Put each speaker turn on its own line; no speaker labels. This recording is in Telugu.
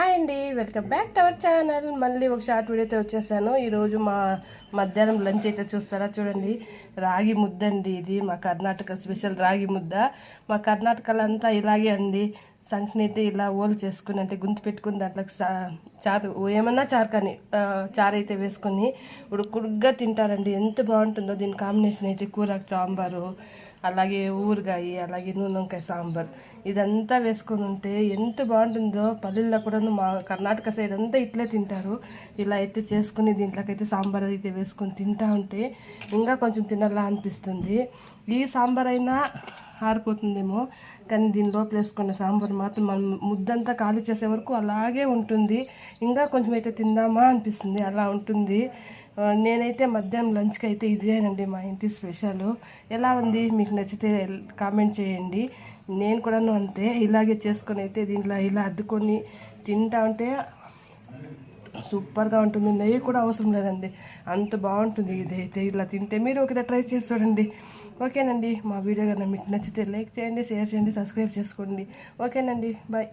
హాయ్ అండి, welcome back to our channel. మళ్ళీ ఒక షార్ట్ వీడియోతో వచ్చేసాను. ఈరోజు మా మధ్యాహ్నం లంచ్ అయితే చూస్తారా, చూడండి. రాగి ముద్ద అండి, ఇది మా కర్ణాటక స్పెషల్ రాగి ముద్ద. మా కర్ణాటకలో అంతా ఇలాగే అండి. సంఖ్ని అయితే ఇలా ఓలు చేసుకుని, అంటే గుంతు పెట్టుకుని దాంట్లో చారు ఏమన్నా చారు కానీ చారు అయితే వేసుకొని ఉడుకుడుగ్గా తింటారండి. ఎంత బాగుంటుందో దీని కాంబినేషన్ అయితే. కూరకు సాంబారు, అలాగే ఊరగాయ, అలాగే నూనె వంకాయ సాంబార్, ఇదంతా వేసుకొని ఉంటే ఎంత బాగుంటుందో. పల్లెల్లో కూడా మా కర్ణాటక సైడ్ అంతా ఇట్లే తింటారు. ఇలా అయితే చేసుకుని దీంట్లోకైతే సాంబార్ అయితే వేసుకొని తింటా ఉంటే ఇంకా కొంచెం తినాలా అనిపిస్తుంది. ఈ సాంబార్ అయినా ఆరిపోతుందేమో, కానీ దీని లోపల వేసుకున్న సాంబార్ మాత్రం మనం ముద్దంతా ఖాళీ చేసే వరకు అలాగే ఉంటుంది. ఇంకా కొంచెం అయితే తిందామా అనిపిస్తుంది, అలా ఉంటుంది. నేనైతే మధ్యాహ్నం లంచ్కి అయితే ఇదేనండి మా ఇంటి స్పెషల్. ఎలా ఉంది, మీకు నచ్చితే కామెంట్ చేయండి. నేను కూడాను అంతే, ఇలాగే చేసుకొని అయితే దీంట్లో ఇలా అద్దుకొని తింటా ఉంటే సూపర్గా ఉంటుంది. నెయ్యి కూడా అవసరం లేదండి, అంత బాగుంటుంది ఇదైతే. ఇలా తింటే మీరు ఒకసారి ట్రై చేసి చూడండి. ఓకేనండి, మా వీడియో కన్నా మీకు నచ్చితే లైక్ చేయండి, షేర్ చేయండి, సబ్స్క్రైబ్ చేసుకోండి. ఓకేనండి, బాయ్.